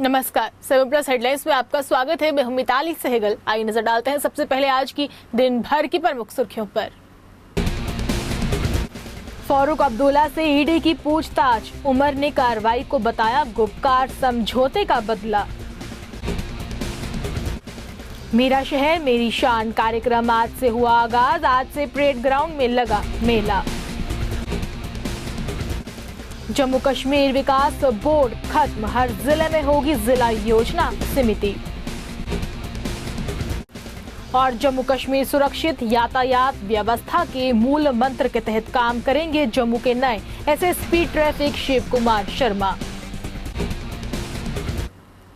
नमस्कार, 7 plus headlines में आपका स्वागत है। मैं हूं मिताली सहगल। आइए नजर डालते हैं सबसे पहले आज की दिन भर की प्रमुख सुर्खियों पर। फारूक अब्दुल्ला से ईडी की पूछताछ, उमर ने कार्रवाई को बताया गुपकार समझौते का बदला। मेरा शहर मेरी शान कार्यक्रम आज से हुआ आगाज, आज से परेड ग्राउंड में लगा मेला। जम्मू कश्मीर विकास बोर्ड खत्म, हर जिले में होगी जिला योजना समिति। और जम्मू कश्मीर सुरक्षित यातायात व्यवस्था के मूल मंत्र के तहत काम करेंगे जम्मू के नए एसएसपी ट्रैफिक शिव कुमार शर्मा।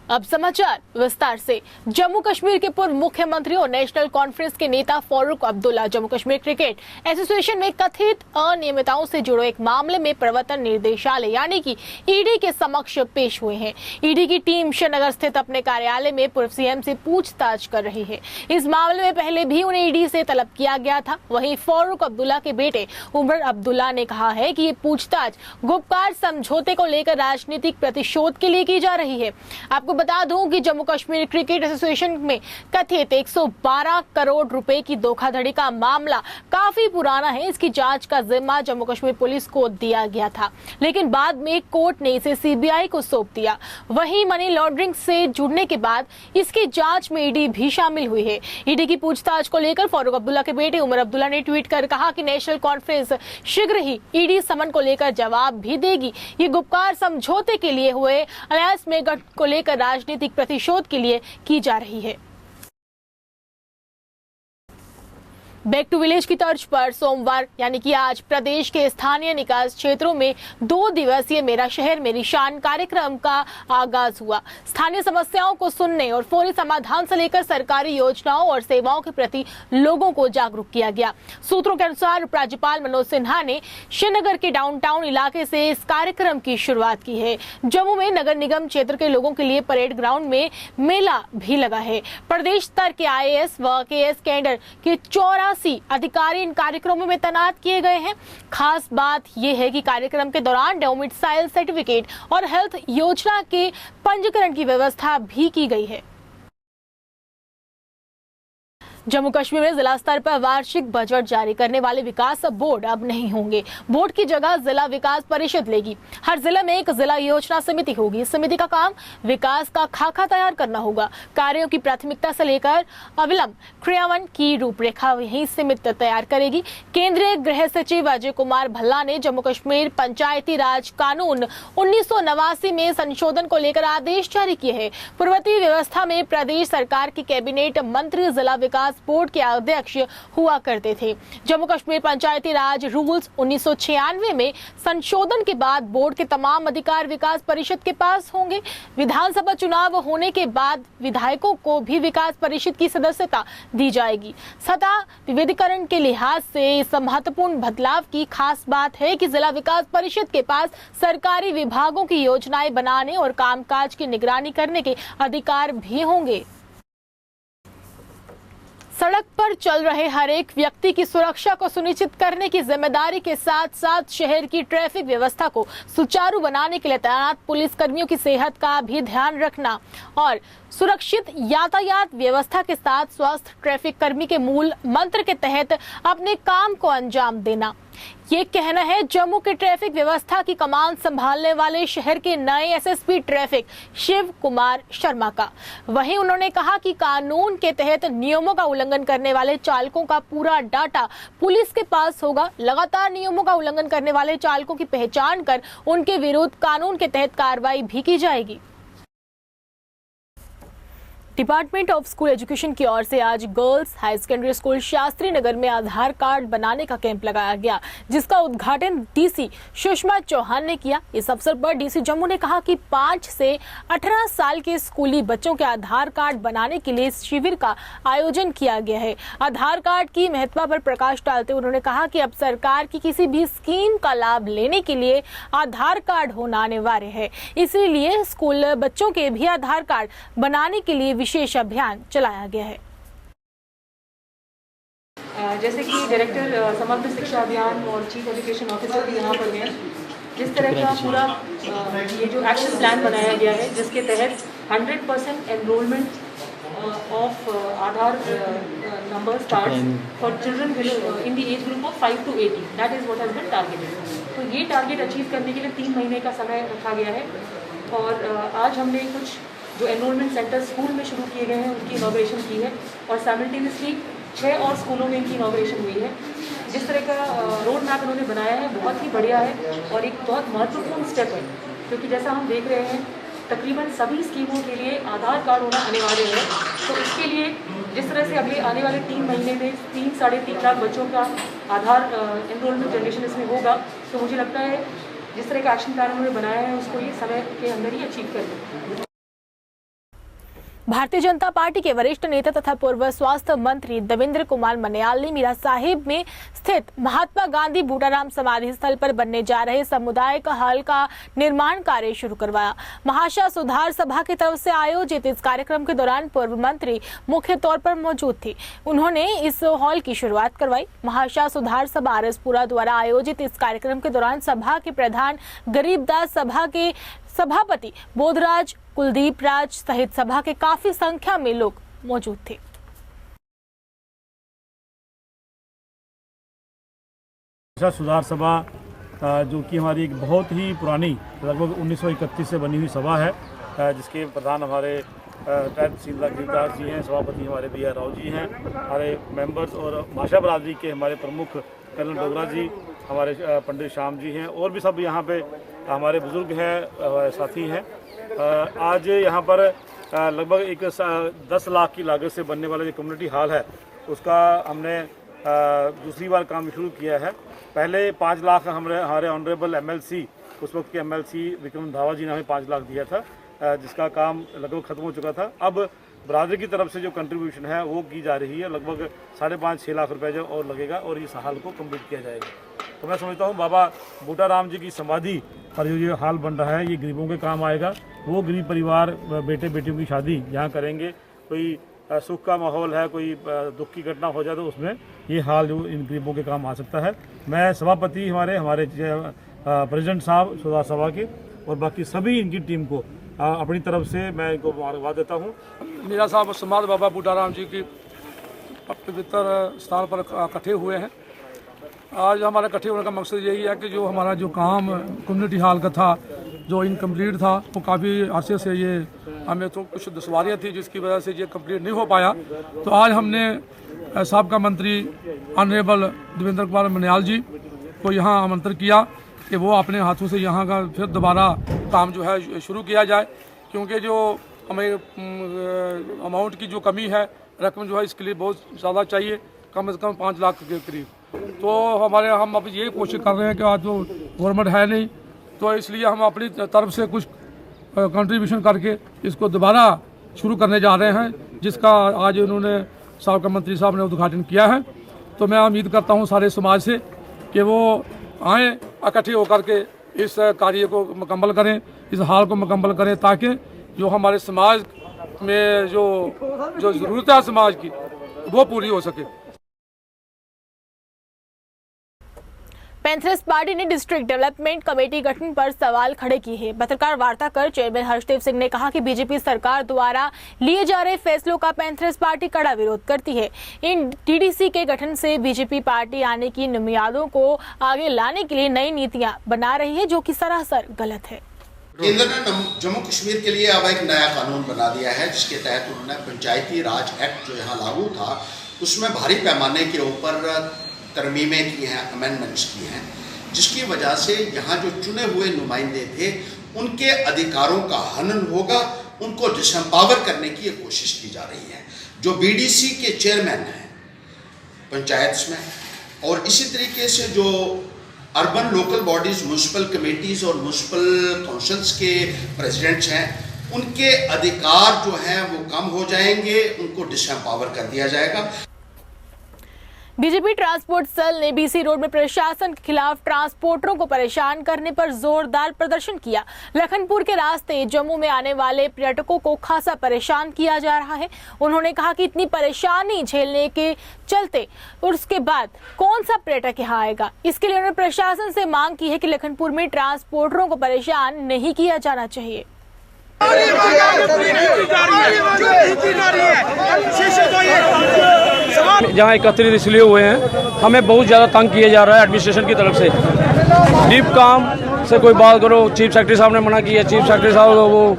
अब समाचार विस्तार से। जम्मू कश्मीर के पूर्व मुख्यमंत्री और नेशनल कॉन्फ्रेंस के नेता फारूक अब्दुल्ला जम्मू कश्मीर क्रिकेट एसोसिएशन में कथित अनियमितताओं से जुड़े एक मामले में प्रवर्तन निर्देशालय यानी कि ईडी के समक्ष पेश हुए हैं। ईडी की टीम श्रीनगर स्थित अपने कार्यालय में पूर्व सीएम से पूछताछ कर रही है। इस मामले में पहले भी उन्हें ईडी से तलब किया गया था। वहीं फारूक अब्दुल्ला के बेटे उमर अब्दुल्ला ने कहा है कि ये पूछताछ गुपकार समझौते को लेकर राजनीतिक प्रतिशोध के लिए की जा रही है। आपको बता दूं कि जम्मू कश्मीर क्रिकेट एसोसिएशन में कथित 112 करोड़ रुपए की धोखाधड़ी का मामला काफी पुराना है। इसकी जांच का जिम्मा जम्मू कश्मीर पुलिस को दिया गया था, लेकिन बाद में कोर्ट ने इसे सीबीआई को सौंप दिया। वहीं मनी लॉन्ड्रिंग से जुड़ने के बाद इसकी जांच में ईडी भी शामिल हुई है। ईडी की पूछताछ को लेकर फारूक अब्दुल्ला के बेटे उमर अब्दुल्ला ने ट्वीट कर कहा कि नेशनल कॉन्फ्रेंस शीघ्र ही ईडी समन को लेकर जवाब भी देगी। ये गुपकार समझौते के लिए हुए अलायंस में गठ को लेकर राजनीतिक प्रतिशोध के लिए की जा रही है। बैक टू विलेज की तर्ज पर सोमवार यानी कि आज प्रदेश के स्थानीय निकाय क्षेत्रों में 2 दिवसीय मेरा शहर मेरी शान कार्यक्रम का आगाज हुआ। स्थानीय समस्याओं को सुनने और फौरी समाधान से लेकर सरकारी योजनाओं और सेवाओं के प्रति लोगों को जागरूक किया गया। सूत्रों के अनुसार राज्यपाल मनोज सिन्हा ने श्रीनगर के डाउनटाउन इलाके से इस कार्यक्रम की शुरुआत की है। जम्मू में नगर निगम क्षेत्र के लोगों के लिए परेड ग्राउंड में मेला भी लगा है। प्रदेश स्तर के IAS व KS कैडर के 84 अधिकारी इन कार्यक्रमों में तैनात किए गए हैं। खास बात यह है कि कार्यक्रम के दौरान डोमिसाइल सर्टिफिकेट और हेल्थ योजना के पंजीकरण की व्यवस्था भी की गई है। जम्मू कश्मीर में जिला स्तर पर वार्षिक बजट जारी करने वाले विकास बोर्ड अब नहीं होंगे। बोर्ड की जगह जिला विकास परिषद लेगी। हर जिले में एक जिला योजना समिति होगी। इस समिति का काम विकास का खाका तैयार करना होगा। कार्यों की प्राथमिकता से लेकर अविलंब क्रियान्वयन की रूपरेखा यही समिति तैयार करेगी। केंद्रीय गृह सचिव अजय कुमार भल्ला ने जम्मू कश्मीर पंचायती राज कानून 1989 में संशोधन को लेकर आदेश जारी किए हैं। पूर्ववर्ती व्यवस्था में प्रदेश सरकार के कैबिनेट मंत्री जिला विकास बोर्ड के अध्यक्ष हुआ करते थे। जम्मू कश्मीर पंचायती राज रूल्स 1996 में संशोधन के बाद बोर्ड के तमाम अधिकार विकास परिषद के पास होंगे। विधानसभा चुनाव होने के बाद विधायकों को भी विकास परिषद की सदस्यता दी जाएगी। सत्ता विविधीकरण के लिहाज से इस महत्वपूर्ण बदलाव की खास बात है कि जिला विकास परिषद के पास सरकारी विभागों की योजनाएं बनाने और कामकाज की निगरानी करने के अधिकार भी होंगे। सड़क पर चल रहे हर एक व्यक्ति की सुरक्षा को सुनिश्चित करने की जिम्मेदारी के साथ साथ शहर की ट्रैफिक व्यवस्था को सुचारू बनाने के लिए तैनात पुलिस कर्मियों की सेहत का भी ध्यान रखना और सुरक्षित यातायात व्यवस्था के साथ स्वस्थ ट्रैफिक कर्मी के मूल मंत्र के तहत अपने काम को अंजाम देना, ये कहना है जम्मू के ट्रैफिक व्यवस्था की कमान संभालने वाले शहर के नए एसएसपी ट्रैफिक शिव कुमार शर्मा का। वहीं उन्होंने कहा कि कानून के तहत नियमों का उल्लंघन करने वाले चालकों का पूरा डाटा पुलिस के पास होगा। लगातार नियमों का उल्लंघन करने वाले चालकों की पहचान कर उनके विरुद्ध कानून के तहत कार्रवाई भी की जाएगी। डिपार्टमेंट ऑफ स्कूल एजुकेशन की ओर से आज girls high secondary school Shastri Nagar में आधार कार्ड बनाने का कैंप लगाया गया, जिसका उद्घाटन डीसी सुषमा चौहान ने किया। इस अवसर पर डीसी जम्मू ने कहा कि 5 से 18 साल के स्कूली बच्चों के आधार कार्ड बनाने के लिए इस शिविर का आयोजन किया गया है। आधार कार्ड की महत्ता पर प्रकाश डालते उन्होंने कहा कि अब सरकार की किसी भी स्कीम का लाभ लेने के लिए आधार कार्ड होना अनिवार्य है, इसीलिए स्कूल बच्चों के भी आधार कार्ड बनाने के लिए विशेष अभियान चलाया गया है। जैसे कि डायरेक्टर समग्र शिक्षा अभियान और चीफ एजुकेशन ऑफिसर भी यहाँ पर हैं, जिस तरह का पूरा ये जो एक्शन प्लान बनाया गया है, जिसके तहत 100% enrolment of Aadhaar numbers cards for children in the age group of 5 to 18. That is what has been targeted. तो ये टारगेट अचीव करने के लिए 3 महीने का समय रखा गया है और आज हमने कुछ जो एनरोलमेंट सेंटर स्कूल में शुरू किए गए हैं उनकी इनॉग्रेशन की है और साइमल्टेनियसली 6 और स्कूलों में इनकी इनॉग्रेशन हुई है। जिस तरह का रोड मैप इन्होंने बनाया है बहुत ही बढ़िया है और एक बहुत महत्वपूर्ण स्टेप है, क्योंकि जैसा हम देख रहे हैं तकरीबन सभी स्कीमों के लिए आधार कार्ड होना अनिवार्य है। तो इसके लिए जिस तरह से अगले आने वाले 3 महीने में 3-3.5 लाख बच्चों का आधार एनरोलमेंट जनरेशन इसमें होगा, तो मुझे लगता है जिस तरह का एक्शन प्लान उन्होंने बनाया है उसको ये समय के अंदर ही अचीव कर दें। भारतीय जनता पार्टी के वरिष्ठ नेता तथा पूर्व स्वास्थ्य मंत्री देवेंद्र कुमार मन्याल ने मीरा साहिब में स्थित महात्मा गांधी बूटाराम समाधि स्थल पर बनने जा रहे सामुदायिक हॉल का निर्माण कार्य शुरू करवाया। महाशा सुधार सभा की तरफ से आयोजित इस कार्यक्रम के दौरान पूर्व मंत्री मुख्य तौर पर मौजूद थी। उन्होंने इस हॉल की शुरुआत करवाई। महाशा सुधार सभा आरएसपुरा द्वारा आयोजित इस कार्यक्रम के दौरान सभा के प्रधान गरीबदास सभा के सभापति बोधराज कुलदीप राज सहित सभा के काफी संख्या में लोग मौजूद थे। सुधार सभा जो कि हमारी एक बहुत ही पुरानी लगभग 1931 से बनी हुई सभा है, जिसके प्रधान हमारे तहसीलदार गरीबदास जी हैं, सभापति हमारे बी आर राव जी हैं, हमारे मेंबर्स और भाषा बरादरी के हमारे प्रमुख कर्नल डोगरा जी, हमारे पंडित श्याम जी हैं और भी सब यहाँ पे हमारे बुजुर्ग हैं, साथी हैं। आज यहाँ पर लगभग एक 10 लाख की लागत से बनने वाला जो कम्युनिटी हॉल है उसका हमने दूसरी बार काम शुरू किया है। पहले 5 लाख हमारे ऑनरेबल एमएलसी, उस वक्त के एमएलसी विक्रम धावा जी ने हमें 5 लाख दिया था, जिसका काम लगभग ख़त्म हो चुका था। अब बरादरी की तरफ से जो कंट्रीब्यूशन है वो की जा रही है, लगभग 5.5-6 लाख रुपए जो और लगेगा और इस हाल को कंप्लीट किया जाएगा। तो मैं समझता हूँ बाबा बूटाराम जी की समाधि पर जो ये हाल बन रहा है ये गरीबों के काम आएगा। वो गरीब परिवार बेटे बेटियों की शादी यहाँ करेंगे, कोई सुख का माहौल है, कोई दुख की घटना हो जाए तो उसमें ये हाल जो इन गरीबों के काम आ सकता है। मैं सभापति हमारे प्रेसिडेंट साहब सुधार सभा के और बाकी सभी इनकी टीम को अपनी तरफ से मैं इनको मुबारकबाद देता हूँ। मीरा साहब समाज बाबा बूटाराम जी की पवित्र स्थान पर इकट्ठे हुए हैं। आज हमारा इकट्ठे होने का मकसद यही है कि जो हमारा जो काम कम्युनिटी हॉल का था जो इनकम्प्लीट था वो काफ़ी अरसे से ये हमें तो कुछ दुश्वारियाँ थी जिसकी वजह से ये कंप्लीट नहीं हो पाया। तो आज हमने साबका मंत्री ऑनरेबल देवेंद्र कुमार मन्याल जी को यहाँ आमंत्रित किया कि वो अपने हाथों से यहाँ का फिर दोबारा काम जो है शुरू किया जाए, क्योंकि जो हमें अमाउंट की जो कमी है, रकम जो है इसके लिए बहुत ज़्यादा चाहिए, कम से कम 5 लाख के करीब। तो हम अब ये कोशिश कर रहे हैं कि आज जो गवर्नमेंट है नहीं, तो इसलिए हम अपनी तरफ से कुछ कंट्रीब्यूशन करके इसको दोबारा शुरू करने जा रहे हैं, जिसका आज उन्होंने साबका मंत्री साहब ने उद्घाटन किया है। तो मैं उम्मीद करता हूँ सारे समाज से कि वो आएँ, इकट्ठे होकर के इस कार्य को मुकम्मल करें, इस हाल को मुकम्मल करें, ताकि जो हमारे समाज में जो ज़रूरत है समाज की वो पूरी हो सके। पैंथर्स पार्टी ने डिस्ट्रिक्ट डेवलपमेंट कमेटी गठन पर सवाल खड़े किए हैं। पत्रकार वार्ता कर चेयरमैन हर्षदेव सिंह ने कहा कि बीजेपी सरकार द्वारा लिए जा रहे फैसलों का पैंथर्स पार्टी कड़ा विरोध करती है। इन टीडीसी के गठन से बीजेपी पार्टी आने की बुनियादों को आगे लाने के लिए नई नीतियां बना रही है, जो कि सरासर गलत है। केंद्र ने जम्मू कश्मीर के लिए अब एक नया कानून बना दिया है, जिसके तहत उन्होंने पंचायती राज एक्ट जो यहाँ लागू था उसमें भारी पैमाने के ऊपर तरमीमें की हैं, अमेंडमेंट्स की हैं, जिसकी वजह से यहाँ जो चुने हुए नुमाइंदे थे उनके अधिकारों का हनन होगा, उनको डिसएम्पावर करने की कोशिश की जा रही है। जो बीडीसी के चेयरमैन हैं पंचायत में, और इसी तरीके से जो urban local bodies, municipal committees और म्यूनसिपल काउंसिल्स के प्रेसिडेंट्स हैं, उनके अधिकार जो हैं वो कम हो जाएंगे, उनको डिसएम्पावर कर दिया जाएगा। बीजेपी ट्रांसपोर्ट सेल ने बीसी रोड में प्रशासन के खिलाफ ट्रांसपोर्टरों को परेशान करने पर जोरदार प्रदर्शन किया। लखनपुर के रास्ते जम्मू में आने वाले पर्यटकों को खासा परेशान किया जा रहा है। उन्होंने कहा कि इतनी परेशानी झेलने के चलते उसके बाद कौन सा पर्यटक यहाँ आएगा। इसके लिए उन्होंने प्रशासन से मांग की है कि लखनपुर में ट्रांसपोर्टरों को परेशान नहीं किया जाना चाहिए। जहाँ एकत्रित इसलिए हुए हैं, हमें बहुत ज़्यादा तंग किया जा रहा है एडमिनिस्ट्रेशन की तरफ से। डीप काम से कोई बात करो, चीफ सेक्रेटरी साहब ने मना किया। चीफ सेक्रेटरी साहब वो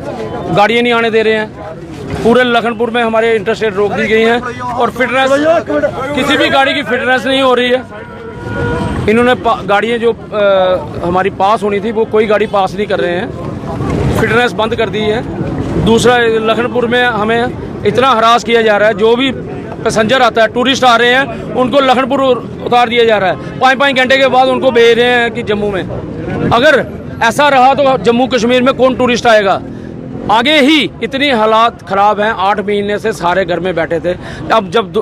गाड़ियाँ नहीं आने दे रहे हैं। पूरे लखनपुर में हमारे इंटरस्टेट रोक दी गई हैं और फिटनेस, किसी भी गाड़ी की फिटनेस नहीं हो रही है। इन्होंने गाड़ियाँ जो हमारी पास होनी थी वो कोई गाड़ी पास नहीं कर रहे हैं, फिटनेस बंद कर दी है। दूसरा, लखनपुर में हमें इतना हरास किया जा रहा है, जो भी पैसेंजर आता है, टूरिस्ट आ रहे हैं, उनको लखनपुर उतार दिया जा रहा है। 5-5 घंटे के बाद उनको भेज रहे हैं कि जम्मू में। अगर ऐसा रहा तो जम्मू कश्मीर में कौन टूरिस्ट आएगा। आगे ही इतनी हालात ख़राब हैं। 8 महीने से सारे घर में बैठे थे। अब जब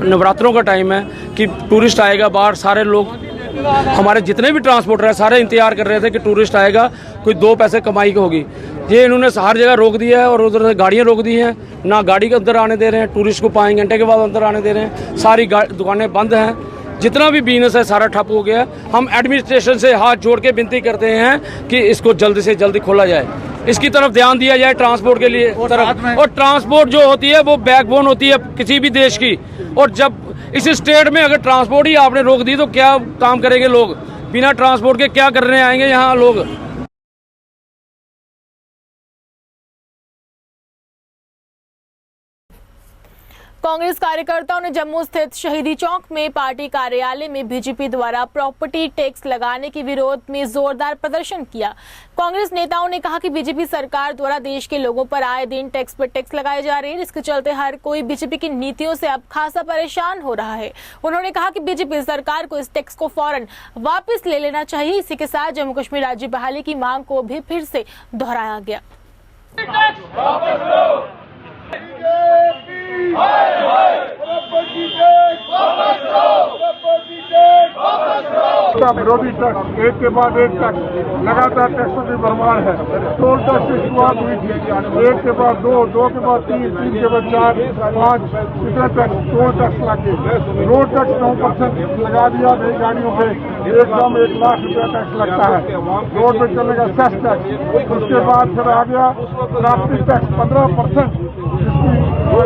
नवरात्रों का टाइम है कि टूरिस्ट आएगा बाहर, सारे लोग, हमारे जितने भी ट्रांसपोर्टर हैं, सारे इंतजार कर रहे थे कि टूरिस्ट आएगा, कोई 2 पैसे कमाई की होगी। ये इन्होंने हर जगह रोक दिया है और उधर से गाड़ियाँ रोक दी हैं। ना गाड़ी के अंदर आने दे रहे हैं, टूरिस्ट को 5 घंटे के बाद अंदर आने दे रहे हैं। सारी दुकानें बंद हैं, जितना भी बिजनेस है सारा ठप हो गया। हम एडमिनिस्ट्रेशन से हाथ जोड़ के विनती करते हैं कि इसको जल्द से जल्द खोला जाए, इसकी तरफ ध्यान दिया जाए, ट्रांसपोर्ट के लिए तरफ। और ट्रांसपोर्ट जो होती है वो बैकबोन होती है किसी भी देश की। और जब इस स्टेट में अगर ट्रांसपोर्ट ही आपने रोक दी तो क्या काम करेंगे लोग? बिना ट्रांसपोर्ट के क्या करने आएंगे यहाँ लोग? कांग्रेस कार्यकर्ताओं ने जम्मू स्थित शहीदी चौक में पार्टी कार्यालय में बीजेपी द्वारा प्रॉपर्टी टैक्स लगाने के विरोध में जोरदार प्रदर्शन किया। कांग्रेस नेताओं ने कहा कि बीजेपी सरकार द्वारा देश के लोगों पर आए दिन टैक्स पर टैक्स लगाए जा रहे हैं, जिसके चलते हर कोई बीजेपी की नीतियों से अब खासा परेशान हो रहा है। उन्होंने कहा कि बीजेपी सरकार को इस टैक्स को फौरन वापस ले लेना चाहिए। इसी के साथ जम्मू कश्मीर राज्य बहाली की मांग को भी फिर से दोहराया गया। विरोधी टैक्स एक के बाद एक टैक्स लगातार टैक्सों की भरमार है। टोल टैक्स की शुरुआत हुई थी, 1 के बाद 2, 2 के बाद 3, 3 के बाद 4, 5 इतने टैक्स टोल टैक्स लगे। रोड टैक्स 9% लगा दिया गई गाड़ियों पे, एकदम 1 लाख रुपया टैक्स लगता है। रोड पे चलने का सेस टैक्स, उसके बाद फिर आ गया ट्रांसपोर्ट टैक्स 15%, जिसकी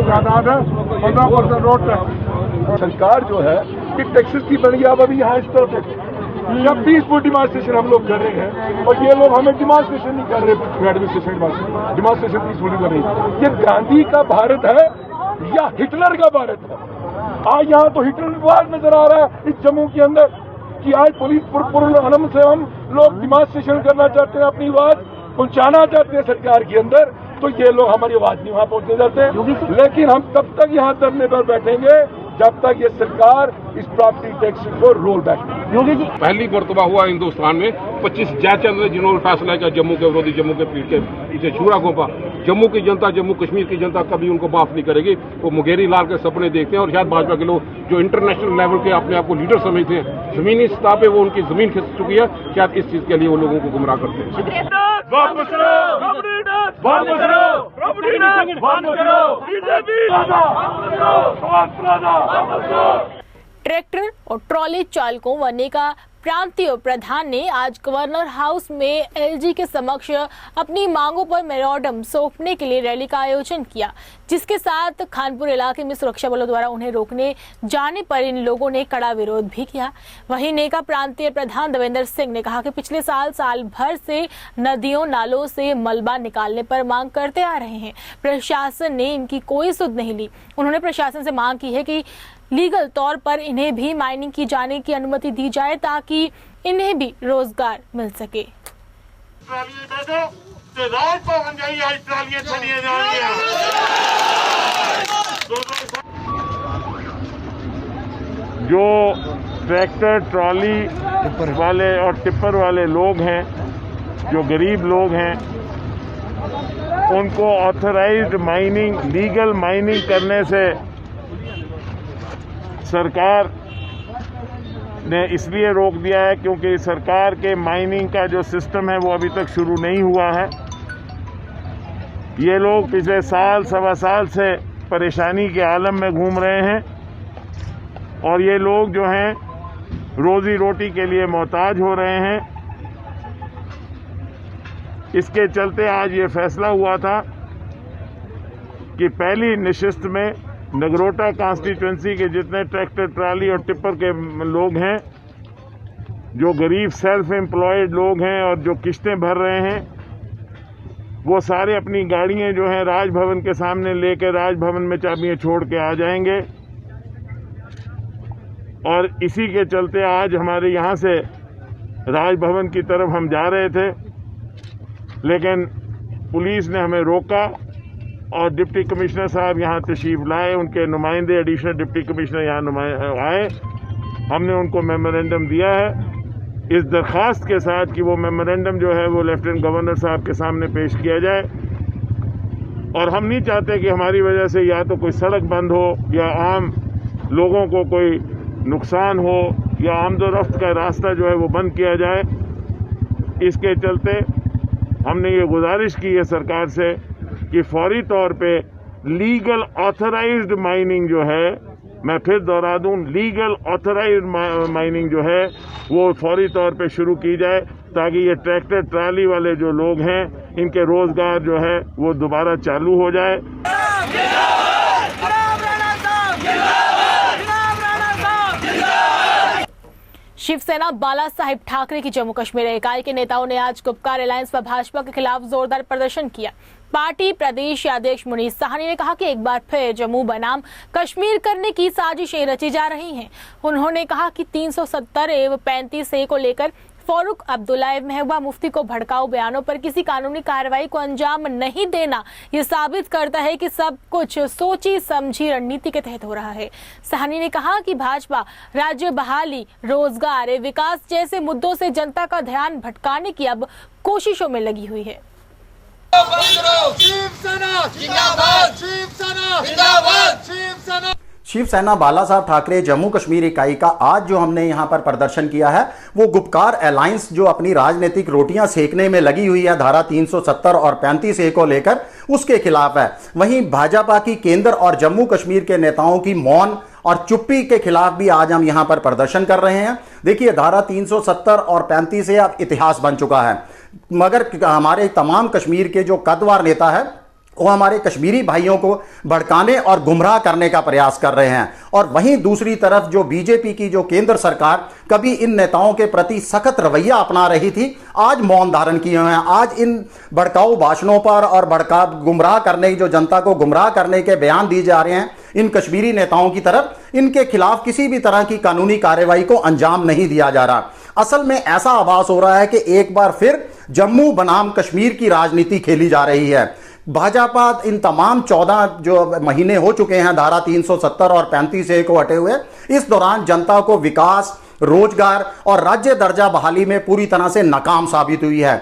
तादाद है 15% रोड टैक्स। सरकार जो है कि टैक्सेस की बन गई। अब अभी यहाँ इस तरफ जब 20 फुट डिमांस्ट्रेशन हम लोग कर रहे हैं और ये लोग हमें डिमांस्ट्रेशन नहीं कर रहे, एडमिनिस्ट्रेशन डिमांस्ट्रेशन पीसफुली कर रही है। ये गांधी का भारत है या हिटलर का भारत है? आज यहाँ तो हिटलर विवाद नजर आ रहा है इस जम्मू के अंदर कि आज पुलिस पुरअमन से हम लोग डिमांस्ट्रेशन करना चाहते हैं, अपनी आवाज पहुंचाना चाहते हैं सरकार के अंदर, तो ये लोग हमारी आवाज नहीं वहां पहुंचने देते। लेकिन हम तब तक यहाँ धरने पर बैठेंगे जब तक ये सरकार इस प्रॉपर्टी टैक्स को रोल बैक। योगी जी, पहली मरतबा हुआ हिंदुस्तान में 25 जयचंद ने जिन्होंने फैसला किया जम्मू के विरोधी, जम्मू के पीठ के पीछे छुरा घोंपा। जम्मू की जनता, जम्मू कश्मीर की जनता कभी उनको माफ नहीं करेगी। वो मुंगेरी लाल के सपने देखते हैं और शायद भाजपा के लोग जो इंटरनेशनल लेवल के अपने आप को लीडर समझते हैं, जमीनी सतह पे वो उनकी जमीन खिसक चुकी है, शायद इस चीज के लिए वो लोगों को गुमराह करते हैं। ट्रैक्टर और ट्रॉली चालकों व नेका प्रांतीय प्रधान ने आज गवर्नर हाउस में एलजी के समक्ष अपनी मांगों पर मेमोरेंडम सौंपने के लिए रैली का आयोजन किया, जिसके साथ खानपुर इलाके में सुरक्षा बलों द्वारा उन्हें रोकने जाने पर इन लोगों ने कड़ा विरोध भी किया। वहीं नेका प्रांतीय प्रधान देवेंद्र सिंह ने कहा कि पिछले साल भर से नदियों नालों से मलबा निकालने पर मांग करते आ रहे हैं, प्रशासन ने इनकी कोई सुध नहीं ली। उन्होंने प्रशासन से मांग की है कि लीगल तौर पर इन्हें भी माइनिंग की जाने की अनुमति दी जाए ताकि इन्हें भी रोजगार मिल सके। जो ट्रैक्टर ट्रॉली वाले और टिप्पर वाले लोग हैं, जो गरीब लोग हैं, उनको ऑथराइज्ड माइनिंग, लीगल माइनिंग करने से सरकार ने इसलिए रोक दिया है क्योंकि सरकार के माइनिंग का जो सिस्टम है वो अभी तक शुरू नहीं हुआ है। ये लोग पिछले साल सवा साल से परेशानी के आलम में घूम रहे हैं और ये लोग जो हैं रोजी रोटी के लिए मोहताज हो रहे हैं। इसके चलते आज ये फैसला हुआ था कि पहली निशिस्त में नगरोटा कॉन्स्टिट्यूंसी के जितने ट्रैक्टर ट्राली और टिप्पर के लोग हैं, जो गरीब सेल्फ एम्प्लॉयड लोग हैं और जो किश्तें भर रहे हैं, वो सारे अपनी गाड़ियां जो हैं राजभवन के सामने लेकर राजभवन में चाबियां छोड़ के आ जाएंगे। और इसी के चलते आज हमारे यहाँ से राजभवन की तरफ हम जा रहे थे, लेकिन पुलिस ने हमें रोका और डिप्टी कमिश्नर साहब यहाँ तशरीफ लाए, उनके नुमाइंदे एडिशनल डिप्टी कमिश्नर यहाँ आए। हमने उनको मेमोरेंडम दिया है इस दरख्वास्त के साथ कि वो मेमोरेंडम जो है वो लेफ्टिनेंट गवर्नर साहब के सामने पेश किया जाए। और हम नहीं चाहते कि हमारी वजह से या तो कोई सड़क बंद हो या आम लोगों को कोई नुकसान हो या आमदोरफ्त का रास्ता जो है वो बंद किया जाए। इसके चलते हमने ये गुजारिश की है सरकार से कि फौरी तौर पे लीगल ऑथराइज्ड माइनिंग जो है, मैं फिर दोहरा दूं, लीगल ऑथराइज्ड माइनिंग जो है वो फौरी तौर पे शुरू की जाए ताकि ये ट्रैक्टर ट्राली वाले जो लोग हैं इनके रोजगार जो है वो दोबारा चालू हो जाए। शिवसेना बाला साहिब ठाकरे की जम्मू कश्मीर इकाई के नेताओं ने आज गुपकार अलायंस पर भाजपा के खिलाफ जोरदार प्रदर्शन किया। पार्टी प्रदेश अध्यक्ष मुनीष साहनी ने कहा कि एक बार फिर जम्मू बनाम कश्मीर करने की साजिशें रची जा रही हैं। उन्होंने कहा कि 370 एवं 35 ए को लेकर फारूक अब्दुल्ला महबूबा मुफ्ती को भड़काऊ बयानों पर किसी कानूनी कार्रवाई को अंजाम नहीं देना ये साबित करता है कि सब कुछ सोची समझी रणनीति के तहत हो रहा है। साहनी ने कहा कि भाजपा राज्य बहाली, रोजगार, विकास जैसे मुद्दों से जनता का ध्यान भटकाने की अब कोशिशों में लगी हुई है। शिवसेना बाला साहब ठाकरे जम्मू कश्मीर इकाई का आज जो हमने यहां पर प्रदर्शन किया है वो गुपकार अलायंस जो अपनी राजनीतिक रोटियां सेकने में लगी हुई है धारा 370 और 35 ए को लेकर, उसके खिलाफ है। वहीं भाजपा की केंद्र और जम्मू कश्मीर के नेताओं की मौन और चुप्पी के खिलाफ भी आज हम यहां पर प्रदर्शन कर रहे हैं। देखिए, धारा 370 और 35 ए अब इतिहास बन चुका है, मगर हमारे तमाम कश्मीर के जो कद्दावर नेता है वो हमारे कश्मीरी भाइयों को भड़काने और गुमराह करने का प्रयास कर रहे हैं। और वहीं दूसरी तरफ जो बीजेपी की जो केंद्र सरकार कभी इन नेताओं के प्रति सख्त रवैया अपना रही थी, आज मौन धारण किए हुए हैं। आज इन भड़काऊ भाषणों पर और गुमराह करने की, जो जनता को गुमराह करने के बयान दिए जा रहे हैं इन कश्मीरी नेताओं की तरफ, इनके खिलाफ किसी भी तरह की कानूनी कार्रवाई को अंजाम नहीं दिया जा रहा। असल में ऐसा आभास हो रहा है कि एक बार फिर जम्मू बनाम कश्मीर की राजनीति खेली जा रही है। भाजपा इन तमाम 14 जो महीने हो चुके हैं धारा 370 और 35 ए को हटे हुए, इस दौरान जनता को विकास, रोजगार और राज्य दर्जा बहाली में पूरी तरह से नाकाम साबित हुई है।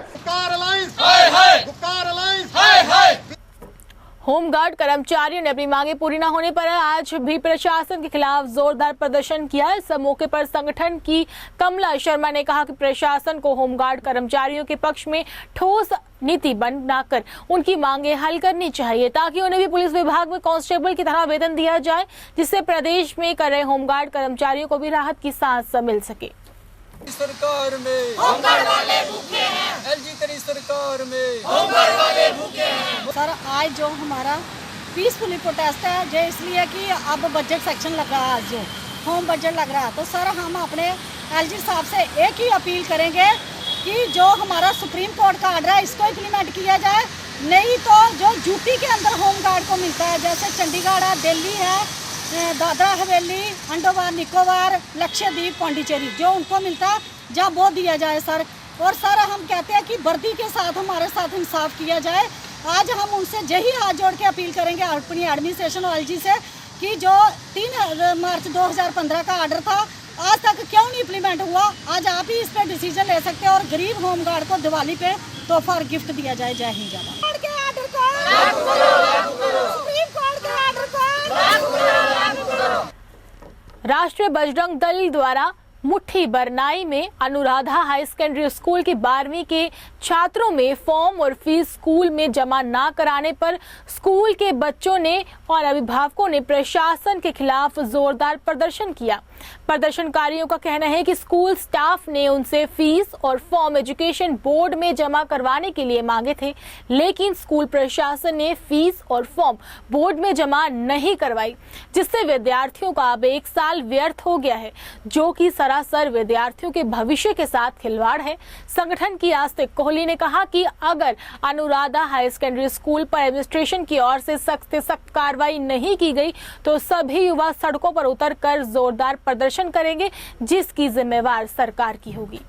होमगार्ड कर्मचारियों ने अपनी मांगे पूरी न होने पर आज भी प्रशासन के खिलाफ जोरदार प्रदर्शन किया। इस मौके पर संगठन की कमला शर्मा ने कहा कि प्रशासन को होमगार्ड कर्मचारियों के पक्ष में ठोस नीति बनाकर उनकी मांगे हल करनी चाहिए ताकि उन्हें भी पुलिस विभाग में कांस्टेबल की तरह वेतन दिया जाए, जिससे प्रदेश में कर रहे होमगार्ड कर्मचारियों को भी राहत की सांस मिल सके। सरकार में होमगार्ड वाले भूखे हैं, एलजी तेरी सरकार में होमगार्ड वाले भूखे हैं। सर, आज जो हमारा पीसफुली प्रोटेस्ट है जो इसलिए कि अब बजट सेक्शन लग रहा है, जो होम बजट लग रहा है, तो सर हम अपने एलजी साहब से एक ही अपील करेंगे कि जो हमारा सुप्रीम कोर्ट का ऑर्डर है इसको इम्प्लीमेंट किया जाए। नहीं तो जो यूपी के अंदर होमगार्ड को मिलता है, जैसे चंडीगढ़ है, दिल्ली है, दादरा हवेली, अंडमान निकोबार, लक्षद्वीप, पांडिचेरी, जो उनको मिलता है जब वो दिया जाए सर। और सर हम कहते हैं कि वर्दी के साथ हमारे साथ इंसाफ किया जाए। आज हम उनसे यही हाथ जोड़ के अपील करेंगे अपनी एडमिनिस्ट्रेशन और एलजी से कि जो 3 मार्च 2015 का ऑर्डर था आज तक क्यों नहीं इम्प्लीमेंट हुआ। आज आप ही इस पर डिसीजन ले सकते हैं और गरीब होमगार्ड को दिवाली पे तोहफा और गिफ्ट दिया जाए। जय हिंद, जय राष्ट्रीय बजरंग दल द्वारा मुट्ठी बरनाई में अनुराधा हाई सेकेंडरी स्कूल की 12वीं के छात्रों में फॉर्म और फीस स्कूल में जमा ना कराने पर स्कूल के बच्चों ने और अभिभावकों ने प्रशासन के खिलाफ जोरदार प्रदर्शन किया। प्रदर्शनकारियों का कहना है कि स्कूल स्टाफ ने उनसे फीस और फॉर्म एजुकेशन बोर्ड में जमा करवाने के लिए मांगे थे, लेकिन स्कूल प्रशासन ने फीस और फॉर्म बोर्ड में जमा नहीं करवाई, जिससे विद्यार्थियों का अब 1 साल व्यर्थ हो गया है, जो कि सरासर विद्यार्थियों के भविष्य के साथ खिलवाड़ है। संगठन की आस्तिक कोहली ने कहा कि अगर अनुराधा हाई सेकेंडरी स्कूल पर एडमिनिस्ट्रेशन की ओर से सख्त से सख्त कार्रवाई नहीं की गई तो सभी युवा सड़कों पर उतरकर जोरदार प्रदर्शन करेंगे, जिसकी जिम्मेवार सरकार की होगी।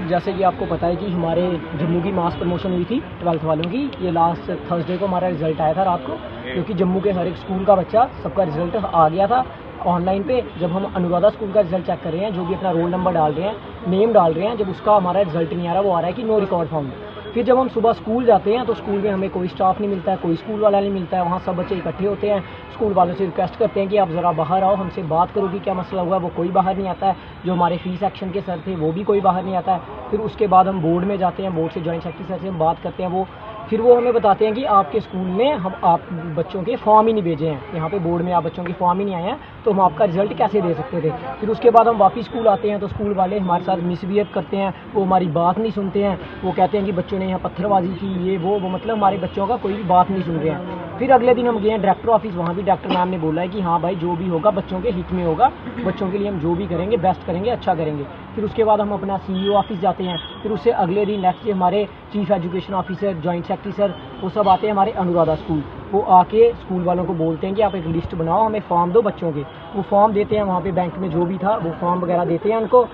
जैसे कि आपको पता है कि हमारे जम्मू की मास प्रमोशन हुई थी 12th वालों की। ये लास्ट थर्सडे को हमारा रिजल्ट आया था रात को, क्योंकि जम्मू के हर एक स्कूल का बच्चा सबका रिजल्ट आ गया था ऑनलाइन पे। जब हम अनुराधा स्कूल का रिजल्ट चेक कर रहे हैं, जो भी अपना रोल नंबर डाल रहे हैं, नेम डाल रहे हैं, जब उसका हमारा रिजल्ट नहीं आ रहा, वो आ रहा है कि नो रिकॉर्ड फाउंड। फिर जब हम सुबह स्कूल जाते हैं तो स्कूल में हमें कोई स्टाफ नहीं मिलता है, कोई स्कूल वाला नहीं मिलता है। वहाँ सब बच्चे इकट्ठे होते हैं, स्कूल वालों से रिक्वेस्ट करते हैं कि आप ज़रा बाहर आओ, हमसे बात करो कि क्या मसला हुआ है। वो कोई बाहर नहीं आता है। जो हमारे फीस एक्शन के सर थे वो भी कोई बाहर नहीं आता है। फिर उसके बाद हम बोर्ड में जाते हैं, बोर्ड से जॉइंट सेक्रेटरी सर से हम बात करते हैं। फिर वो हमें बताते हैं कि आपके स्कूल में हम आप बच्चों के फॉर्म ही नहीं भेजे हैं, यहाँ पे बोर्ड में आप बच्चों के फॉर्म ही नहीं आए हैं, तो हम आपका रिजल्ट कैसे दे सकते थे। फिर उसके बाद हम वापस स्कूल आते हैं तो स्कूल वाले हमारे साथ मिसबिहेव करते हैं, वो हमारी बात नहीं सुनते हैं। वो कहते हैं कि बच्चों ने यहाँ पत्थरबाजी की, ये वो मतलब हमारे बच्चों का कोई भी बात नहीं सुन रहे हैं। फिर अगले दिन हम गए हैं डायरेक्टर ऑफिस, वहाँ भी डायरेक्टर मैम ने बोला है कि हाँ भाई जो भी होगा बच्चों के हित में होगा, बच्चों के लिए हम जो भी करेंगे बेस्ट करेंगे, अच्छा करेंगे। फिर उसके बाद हम अपना CEO ऑफिस जाते हैं। फिर उससे अगले दिन नेक्स्ट डे हमारे chief education officer, joint secretary sir, वो सब आते हैं हमारे अनुराधा स्कूल। वो आके स्कूल वालों को बोलते हैं कि आप एक लिस्ट बनाओ, हमें फॉर्म दो बच्चों के। वो फॉर्म देते हैं, वहाँ पे बैंक में जो भी था वो फॉर्म वगैरह देते हैं उनको।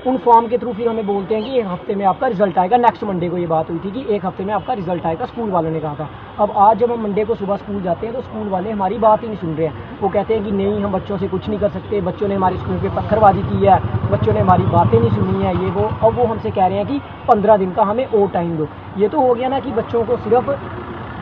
उन फॉर्म के थ्रू फिर हमें बोलते हैं कि 1 हफ्ते में आपका रिजल्ट आएगा। नेक्स्ट मंडे को ये बात हुई थी कि 1 हफ्ते में आपका रिजल्ट आएगा, स्कूल वालों ने कहा था। अब आज जब हम मंडे को सुबह स्कूल जाते हैं तो स्कूल वाले हमारी बात ही नहीं सुन रहे हैं। वो कहते हैं कि नहीं, हम बच्चों से कुछ नहीं कर सकते, बच्चों ने हमारे स्कूल पे पत्थरबाजी की है, बच्चों ने हमारी बातें नहीं सुनी है, ये वो। अब वो हमसे कह रहे हैं कि 15 दिन का हमें और टाइम दो। ये तो हो गया ना कि बच्चों को सिर्फ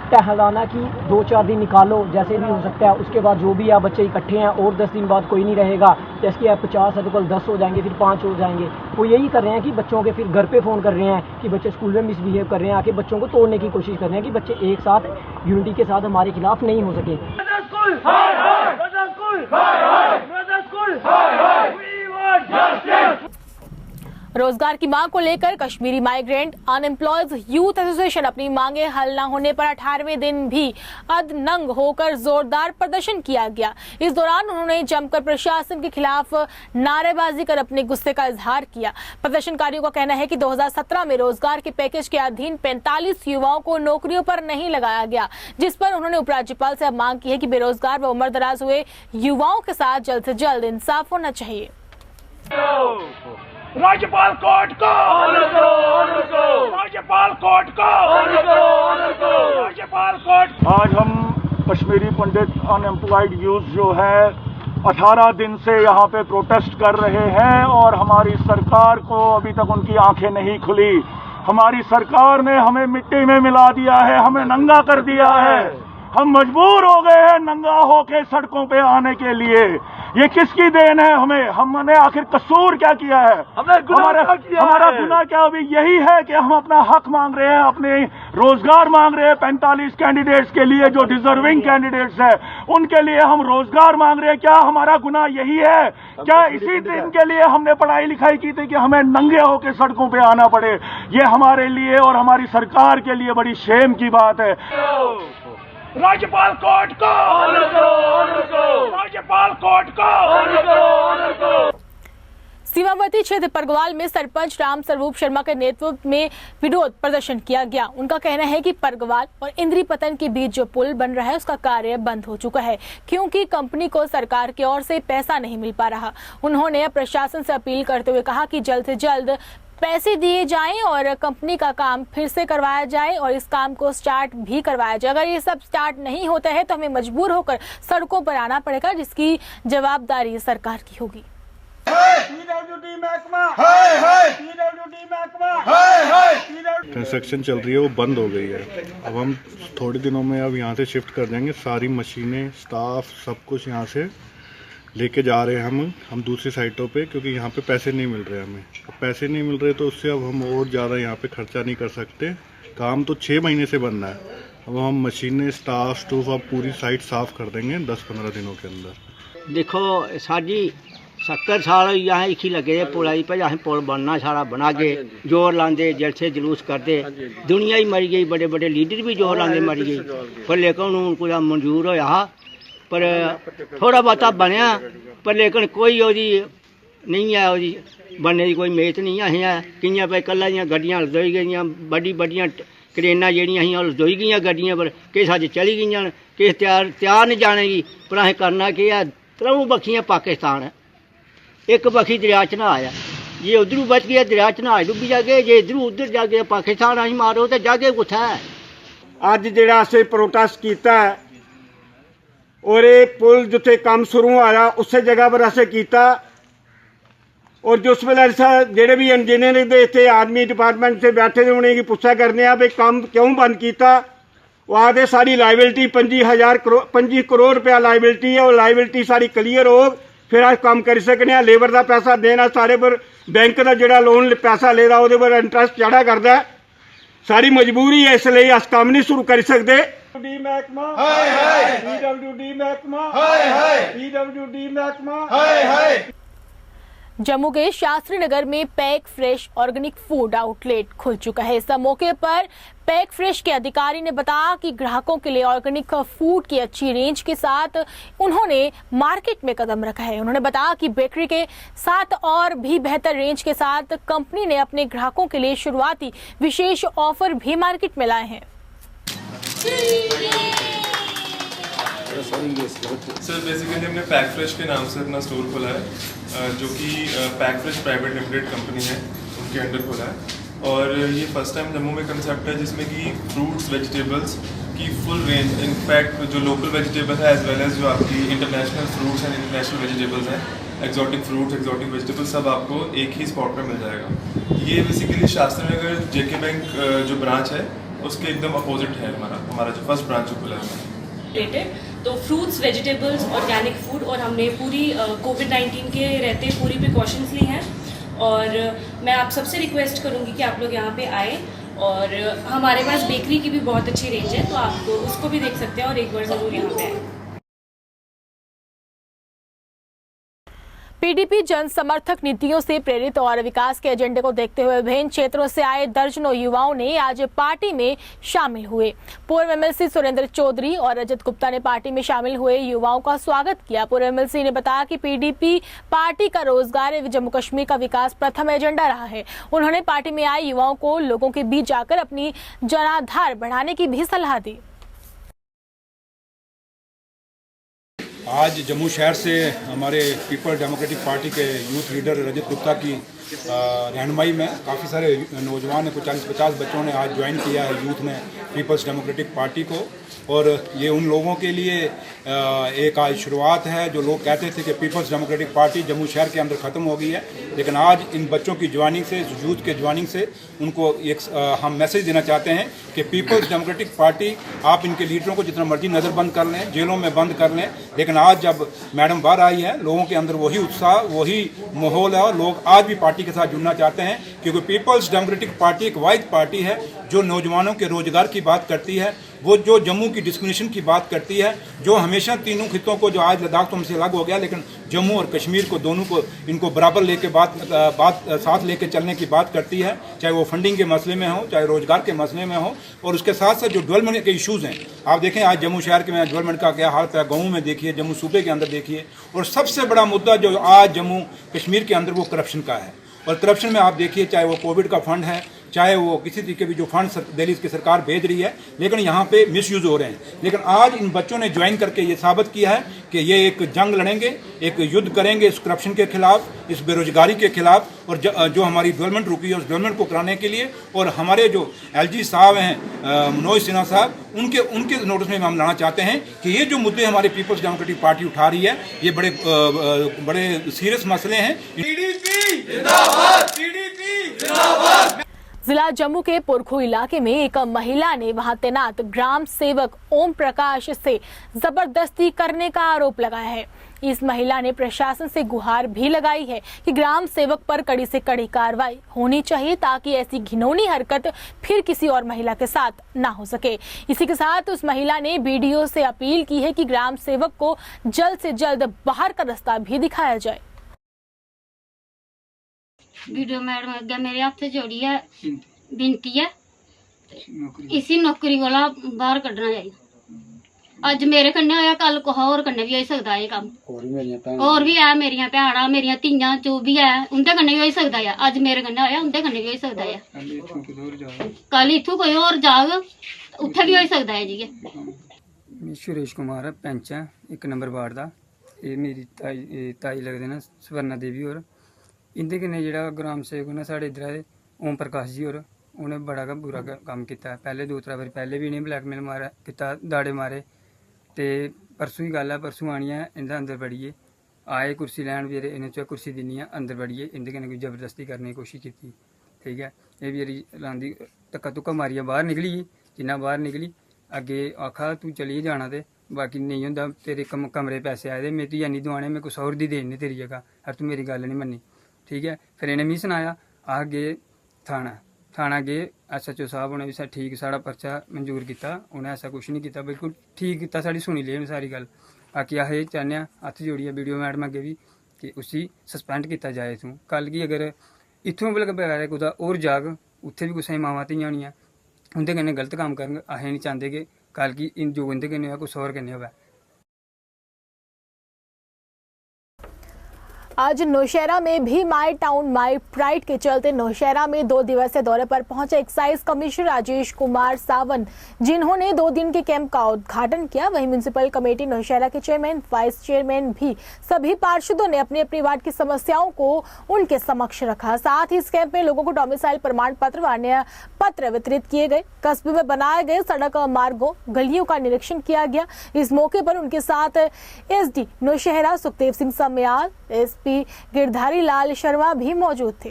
टहलाना की 2-4 दिन निकालो, जैसे भी हो सकता है। उसके बाद जो भी आप बच्चे इकट्ठे हैं और 10 दिन बाद कोई नहीं रहेगा, जैसे कि 50 है तो कल 10 हो जाएंगे, फिर 5 हो जाएंगे। वो यही कर रहे हैं कि बच्चों के फिर घर पे फ़ोन कर रहे हैं कि बच्चे स्कूल में मिसबिहेव कर रहे हैं, आके बच्चों को तोड़ने की कोशिश कर रहे हैं कि बच्चे एक साथ यूनिटी के साथ हमारे खिलाफ नहीं हो सके। रोजगार की मांग को लेकर कश्मीरी माइग्रेंट अनएम्प्लॉयज यूथ एसोसिएशन अपनी मांगे हल न होने पर 18वें दिन भी अधनंग होकर जोरदार प्रदर्शन किया गया। इस दौरान उन्होंने जमकर प्रशासन के खिलाफ नारेबाजी कर अपने गुस्से का इजहार किया। प्रदर्शनकारियों का कहना है कि 2017 में रोजगार के पैकेज के अधीन 45 युवाओं को नौकरियों पर नहीं लगाया गया, जिस पर उन्होंने उपराज्यपाल से अब मांग की है कि बेरोजगार व उम्रदराज हुए युवाओं के साथ जल्द से जल्द इंसाफ होना चाहिए। राज्यपाल कोर्ट को राज्यपाल कोर्ट को राज्यपाल कोर्ट। आज हम कश्मीरी पंडित अनएम्प्लॉयड यूथ जो है 18 दिन से यहाँ पे प्रोटेस्ट कर रहे हैं और हमारी सरकार को अभी तक उनकी आंखें नहीं खुली। हमारी सरकार ने हमें मिट्टी में मिला दिया है, हमें नंगा कर दिया है। हम मजबूर हो गए हैं नंगा होके सड़कों पे आने के लिए। ये किसकी देन है? हमने आखिर कसूर क्या किया है? हमारा गुनाह क्या अभी यही है कि हम अपना हक मांग रहे हैं, अपने रोजगार मांग रहे हैं। 45 कैंडिडेट्स के लिए जो डिजर्विंग कैंडिडेट्स है उनके लिए हम रोजगार मांग रहे हैं। क्या हमारा गुनाह यही है? क्या इसी दिन के लिए हमने पढ़ाई लिखाई की थी कि हमें नंगे होकर सड़कों पे आना पड़े? ये हमारे लिए और हमारी सरकार के लिए बड़ी शेम की बात है। राज्यपाल कोर्ट को राज्यपाल कोर्ट को। सीमावर्ती क्षेत्र परगवाल में सरपंच राम स्वरूप शर्मा के नेतृत्व में विरोध प्रदर्शन किया गया। उनका कहना है कि परगवाल और इंद्री पतन के बीच जो पुल बन रहा है उसका कार्य बंद हो चुका है, क्योंकि कंपनी को सरकार की ओर से पैसा नहीं मिल पा रहा। उन्होंने प्रशासन से अपील करते हुए कहा कि जल्द से जल्द पैसे दिए जाएं और कंपनी का काम फिर से करवाया जाए और इस काम को स्टार्ट भी करवाया जाए। अगर ये सब स्टार्ट नहीं होता है तो हमें मजबूर होकर सड़कों पर आना पड़ेगा, जिसकी जवाबदारी सरकार की होगी। कंस्ट्रक्शन चल रही है वो बंद हो गई है। अब हम थोड़े दिनों में अब यहाँ से शिफ्ट कर जाएंगे, सारी मशीनें, स्टाफ, सब कुछ यहाँ से लेके जा रहे हैं हम दूसरी साइटों पे, क्योंकि यहाँ पे पैसे नहीं मिल रहे हमें। अब पैसे नहीं मिल रहे तो उससे अब हम और ज़्यादा यहाँ पे खर्चा नहीं कर सकते। काम तो 6 महीने से बन रहा है। अब हम मशीनें, स्टाफ, अब पूरी साइट साफ़ कर देंगे 10-15 दिनों के अंदर। देखो साजी 70 साल यहाँ एक ही लगे पुलाई पर, यहाँ पुल बनना सारा बना के जोर लाते, जलसे जुलूस करते, दुनिया ही मरी गई, बड़े बड़े लीडर भी जोर लाते मरी गई, पर लेकिन उनको मंजूर होया, पर थोड़ा बहुता बनया, पर लेकिन कोई ओदी नहीं है, ओदी बनने की कोई मेहनत नहीं है। कियां पे कल दियां गड्डियां लदोई गई, बड़ी बड़ियां क्रेनां जड़ियां ही लदोई गई गड्डियां पर, किस अज चली गई, किस तैयार नहीं जाने की, पर असें करना कि है, त्रऊं बखियां पाकिस्तान है, एक बखी दरिया च नहा आया, जे उधरों बच गया दरिया च नहा डुब्बी जागे, जे इधरों उधर जाके पाकिस्तान असीं मारो तो जागे कुत्थै है। अज जिहड़ा असें प्रोटेस्ट कीता है और ये पुल जिथे काम शुरू होया उस जगह पर असें कीता, और जिस वेले जेडे भी इंजीनियरिंग के इतने आदमी डिपार्टमेंट से बैठे थे उन्हें पुछा करने भी काम क्यों बंद किया, वो आखते सारी लाइबिलिटी 25 करोड़ रुपया लाइबिलिटी है, और लाइबिलिटी सारी क्लीयर हो फिर अस काम कर सकने। लेबर का पैसा देना सारे पर, बैंक का जोड़ा लोन पैसा लेदा वो पर इंटरस्ट चढ़ा करता, सारी मजबूरी है, इसलिए अस काम नहीं शुरू कर सकते। महकमा PWD महकमा PWD महकमा। जम्मू के शास्त्री नगर में pack fresh organic food outlet खुल चुका है। इस मौके पर पैक फ्रेश के अधिकारी ने बताया कि ग्राहकों के लिए ऑर्गेनिक फूड की अच्छी रेंज के साथ उन्होंने मार्केट में कदम रखा है। उन्होंने बताया कि बेकरी के साथ और भी बेहतर रेंज के साथ कंपनी ने अपने ग्राहकों के लिए शुरुआती विशेष ऑफर भी मार्केट में लाए हैं। सर बेसिकली हमने पैक फ्रेश के नाम से अपना स्टोर खोला है, जो कि pack fresh private limited company है, उनके अंडर खोला है। और ये फर्स्ट टाइम जम्मू में कंसेप्ट है जिसमें कि फ्रूट्स वेजिटेबल्स की फुल रेंज, इनफैक्ट जो लोकल वेजिटेबल है एज वेल एज जो आपकी international fruits and international vegetables हैं, एक्जॉटिक फ्रूट्स, एक्जॉटिक वेजिटेबल्स, सब आपको एक ही स्पॉट पर मिल जाएगा। ये basically Shastri Nagar JK bank जो ब्रांच है उसके एकदम अपोजिट है हमारा जो फर्स्ट ब्रांच जो खुला है। तो फ्रूट्स, वेजिटेबल्स, ऑर्गेनिक फूड, और हमने पूरी कोविड-19 के रहते पूरी प्रिकॉशंस ली हैं। और मैं आप सबसे रिक्वेस्ट करूंगी कि आप लोग यहाँ पे आए, और हमारे पास बेकरी की भी बहुत अच्छी रेंज है, तो आप उसको भी देख सकते हैं और एक बार ज़रूर यहाँ पे आए। PDP जन समर्थक नीतियों से प्रेरित और विकास के एजेंडे को देखते हुए विभिन्न क्षेत्रों से आए दर्जनों युवाओं ने आज पार्टी में शामिल हुए। पूर्व MLC सुरेंद्र चौधरी और रजत गुप्ता ने पार्टी में शामिल हुए युवाओं का स्वागत किया। पूर्व MLC ने बताया कि PDP पार्टी का रोजगार एवं जम्मू कश्मीर का विकास प्रथम एजेंडा रहा है। उन्होंने पार्टी में आए युवाओं को लोगों के बीच जाकर अपनी जनाधार बढ़ाने की भी सलाह दी। आज जम्मू शहर से हमारे पीपल डेमोक्रेटिक पार्टी के यूथ लीडर रजत गुप्ता की रहनुमाई में काफ़ी सारे नौजवान 40-50 बच्चों ने आज ज्वाइन किया है यूथ ने पीपल्स डेमोक्रेटिक पार्टी को। और ये उन लोगों के लिए एक आज शुरुआत है जो लोग कहते थे कि पीपल्स डेमोक्रेटिक पार्टी जम्मू शहर के अंदर ख़त्म हो गई है, लेकिन आज इन बच्चों की ज्वाइनिंग से, यूथ के ज्वाइनिंग से उनको एक हम मैसेज देना चाहते हैं कि पीपल्स डेमोक्रेटिक पार्टी, आप इनके लीडरों को जितना मर्जी नज़रबंद कर लें, जेलों में बंद कर लें, लेकिन आज जब मैडम बाहर आई है लोगों के अंदर वही उत्साह, वही माहौल है और लोग आज भी पार्टी के साथ जुड़ना चाहते हैं, क्योंकि पीपल्स डेमोक्रेटिक पार्टी एक वाहिद पार्टी है जो नौजवानों के रोजगार की बात करती है, वो जो जम्मू की डिस्क्रिमिनेशन की बात करती है, जो हमेशा तीनों खितों को, जो आज लद्दाख तो हमसे अलग हो गया लेकिन जम्मू और कश्मीर को, दोनों को इनको बराबर लेके बात साथ लेके चलने की बात करती है, चाहे वो फंडिंग के मसले में हो, चाहे रोजगार के मसले में हो, और उसके साथ साथ जो डेवलपमेंट के इशूज़ हैं। आप देखें आज जम्मू शहर के में डेवलपमेंट का क्या हालत है, गाँव में देखिए, जम्मू सूबे के अंदर देखिए, और सबसे बड़ा मुद्दा जो आज जम्मू कश्मीर के अंदर वो करप्शन का है। और करप्शन में आप देखिए, चाहे वो कोविड का फंड है, चाहे वो किसी तरीके भी जो फंड दिल्ली की सरकार भेज रही है, लेकिन यहाँ पे मिसयूज़ हो रहे हैं। लेकिन आज इन बच्चों ने ज्वाइन करके ये साबित किया है कि ये एक जंग लड़ेंगे, एक युद्ध करेंगे इस करप्शन के खिलाफ, इस बेरोजगारी के खिलाफ, और जो हमारी डेवलपमेंट रुकी है उस डेवलपमेंट को कराने के लिए। और हमारे जो LG साहब हैं, मनोज सिन्हा साहब, उनके नोटिस में हम लाना चाहते हैं कि ये जो मुद्दे हमारे पीपल्स डेमोक्रेटिक पार्टी उठा रही है, ये बड़े सीरियस मसले हैं। जिला जम्मू के पुरखू इलाके में एक महिला ने वहां तैनात ग्राम सेवक ओम प्रकाश से जबरदस्ती करने का आरोप लगाया है। इस महिला ने प्रशासन से गुहार भी लगाई है कि ग्राम सेवक पर कड़ी से कड़ी कार्रवाई होनी चाहिए ताकि ऐसी घिनौनी हरकत फिर किसी और महिला के साथ ना हो सके। इसी के साथ उस महिला ने बीडीओ से अपील की है कि ग्राम सेवक को जल्द से जल्द बाहर का रास्ता भी दिखाया जाए। वीडियो मैडम अगे मेरे हाथ जोड़ी है बिनती है इसी नौकरी वाला बाहर कढ़ना चाहिए। अज मेरे कन्ने होया कल को और कन्ने भी हो सकता है काम और भी है मेरिया भैन मेरिया धीयां जो भी है उनके कन्ने भी हो सकता है। अज मेरे कन्ने होया उनके कन्ने भी हो सकता है। कल इथों कोई और जाग उत्थे भी हो सकता है जी। मैं सुरेश कुमार है पैंच है 1 नंबर वार्ड का। ये मेरी ताई लगते ना स्वर्णा देवी और इंदे कन्नै जेह्ड़ा ग्राम सेवक ने साढ़े इधर आए ओम प्रकाश जी और उन्हें बड़ा गै बुरा कम्म कीता। पहले 2-3 बारी पहले भी इन्हें ब्लैकमेल मारा कीता दाड़े मारे ते परसों ही गल है परसों आनिया इंदे अंदर बड़िए आए कुर्सी लैन भी इन्हें च कुर्सी दिन्नी है अंदर बड़िए इंदे कन्नै कोई जबरदस्ती करने की कोशिश की। ठीक है ये भी लांदी धक्का धुक्का मारिया बाहर निकली जिन्ना बाहर निकली अगे आखा तू चली जाना ते बाकी नहीं होंदा तेरे कमरे पैसे आए दे मेरी यानी दुआने में कुछ और दी देनी तेरी जगह हर तू मेरी गल नहीं मन्नी। ठीक है फिर इन्हें मिगी सनाया अस गए थाना गए SHO साहब उन्हें भी ठीक साड़ा पर्चा मंजूर किया। उन्हें ऐसा कुछ नहीं किया बिल्कुल ठीक किया साड़ी सुनी ली उन्हें सारी गल। बाकी अस ये चाहते हैं हत्थ जोड़िए वीडियो मैडम अगे भी कि उसी सस्पेंड किया जाए। इतों कल की अगर इतों बगैर कुछ और जाग उत्थे भी कुछ मावां धियां होनियां उनके कन्नै गलत काम करन अस नहीं चाहते कि कल की जो इंदे कन्नै होया कुछ और कन्नै होवे। आज नौशहरा में भी माई टाउन माई प्राइड के चलते नौशहरा में 2 दिवसीय दौरे पर पहुंचे एक्साइज कमिश्नर राजेश कुमार सावंत जिन्होंने 2 दिन के कैंप का उद्घाटन किया। वहीं म्युनिसिपल कमेटी नौशहरा के चेयरमैन वाइस चेयरमैन भी सभी पार्षदों ने अपनी अपनी वार्ड की समस्याओं को उनके समक्ष रखा। साथ ही इस कैंप में लोगों को डोमिसाइल प्रमाण पत्र व अन्य पत्र वितरित किए गए। कस्बे में बनाए गए सड़क मार्गों गलियों का निरीक्षण किया गया। इस मौके पर उनके साथ SD नौशहरा सुखदेव सिंह समयाल SP गिरधारी लाल शर्मा भी मौजूद थे।